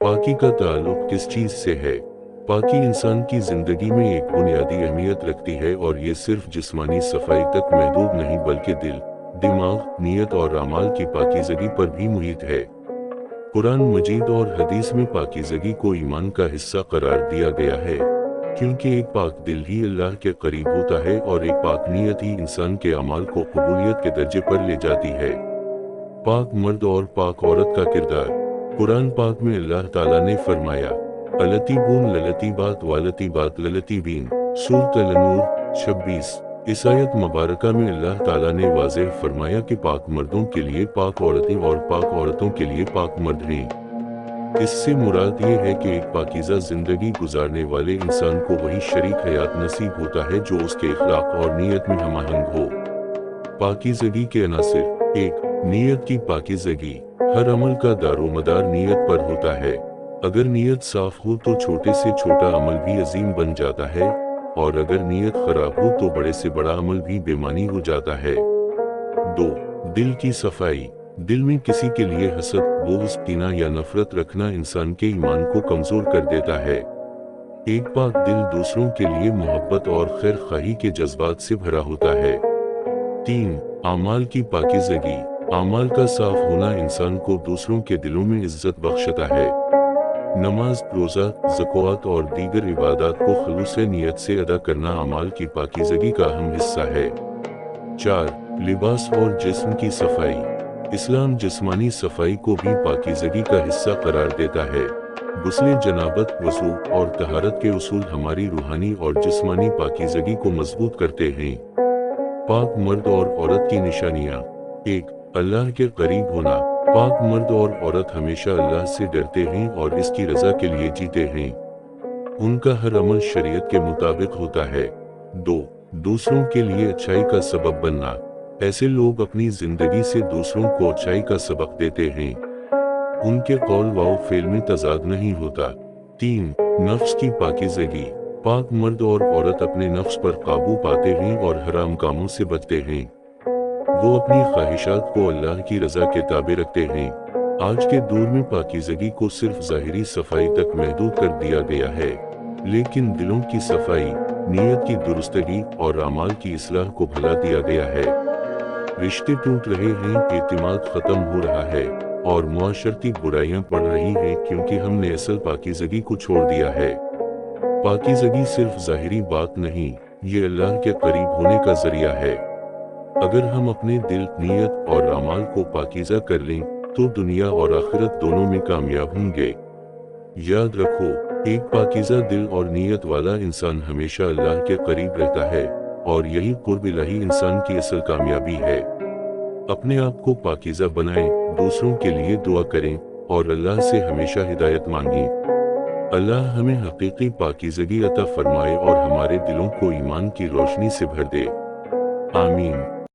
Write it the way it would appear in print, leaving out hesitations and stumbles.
पाकी का ताल्लुक किस चीज से है? पाकी इंसान की जिंदगी में एक बुनियादी अहमियत रखती है और ये सिर्फ जिस्मानी सफाई तक महदूद नहीं बल्कि दिल, दिमाग, नीयत और अमाल की पाकीज़गी पर भी मुहित है। कुरान मजीद और हदीस में पाकीज़गी को ईमान का हिस्सा करार दिया गया है, क्योंकि एक पाक दिल ही अल्लाह के करीब होता है और एक पाक नीयत ही इंसान के अमाल को कबूलियत के दर्जे पर ले जाती है। पाक मर्द और पाक औरत का किरदार। कुरान पाक में अल्लाह ताला ने फरमाया, अलतीबून ललतीबात वालतीबात ललतीबीन, सूरत अल-नूर 26। इस आयत मुबारका में अल्लाह ताला ने वाज़ेह फरमाया कि पाक मर्दों के लिए पाक औरतें और पाक औरतों के लिए पाक मर्द हैं। इससे मुराद ये है कि एक पाकीज़ा जिंदगी गुजारने वाले इंसान को वही शरीक हयात नसीब होता है जो उसके इखलाक और नीयत में हमाहंग हो। पाकीज़गी के अनासिर। 1. नीयत की पाकीज़गी। हर अमल का दारोमदार नीयत पर होता है। अगर नीयत साफ हो तो छोटे से छोटा अमल भी अजीम बन जाता है, और अगर नीयत खराब हो तो बड़े से बड़ा अमल भी बेमानी हो जाता है। 2. दिल की सफाई। दिल में किसी के लिए हसद, बोझ, कीना या नफरत रखना इंसान के ईमान को कमजोर कर देता है। एक पाक दिल दूसरों के लिए मोहब्बत और खैर खाही के जज्बात से भरा होता है। 3. आमाल की पाकीज़गी। आमाल का साफ होना इंसान को दूसरों के दिलों में इज्जत बख्शता है। नमाज, रोज़ा, ज़कात और दीगर इबादत को खुलूस नीयत से अदा करना आमाल की पाकीज़गी का अहम हिस्सा है। 4. लिबास और जिस्म की सफाई। इस्लाम जिस्मानी सफाई को भी पाकीज़गी का हिस्सा करार देता है। गुस्ले जनाबत, वज़ू और तहारत के उसूल हमारी रूहानी और जिस्मानी पाकीज़गी को मजबूत करते हैं। पाक मर्द और औरत की निशानियाँ। 1. अल्लाह के करीब होना। पाक मर्द और औरत हमेशा अल्लाह से डरते हैं और इसकी रज़ा के लिए जीते हैं। उनका हर अमल शरीयत के मुताबिक होता है। 2. दूसरों के लिए अच्छाई का सबब बनना। ऐसे लोग अपनी जिंदगी से दूसरों को अच्छाई का सबक देते हैं। उनके कौल व फेल में तजाद नहीं होता। 3. नफ्स की पाकीज़गी। पाक मर्द और औरत अपने नफ्स पर काबू पाते हैं और हराम कामों से बचते हैं। वो अपनी ख्वाहिशात को अल्लाह की रज़ा के ताबे रखते हैं। आज के दौर में पाकीज़गी को सिर्फ ज़ाहिरी सफाई तक महदूद कर दिया गया है, लेकिन दिलों की सफाई, नीयत की दुरुस्तगी और अमाल की इस्लाह को भुला दिया गया है। रिश्ते टूट रहे हैं, एतिमाद खत्म हो रहा है और मुआशरती बुराइयां बढ़ रही हैं क्योंकि हमने असल पाकीज़गी को छोड़ दिया है। पाकीज़गी सिर्फ ज़ाहिरी बात नहीं, ये अल्लाह के करीब होने का जरिया है। अगर हम अपने दिल, नीयत और अमाल को पाकीज़ा कर लें तो दुनिया और आखिरत दोनों में कामयाब होंगे। याद रखो, एक पाकीज़ा दिल और नीयत वाला इंसान हमेशा अल्लाह के करीब रहता है और यही कुर्ब इलाही इंसान की असल कामयाबी है। अपने आप को पाकीज़ा बनाएं, दूसरों के लिए दुआ करें और अल्लाह से हमेशा हिदायत मांगें। अल्लाह हमें हकीकी पाकीज़गी अता फरमाए और हमारे दिलों को ईमान की रोशनी से भर दे। आमीन।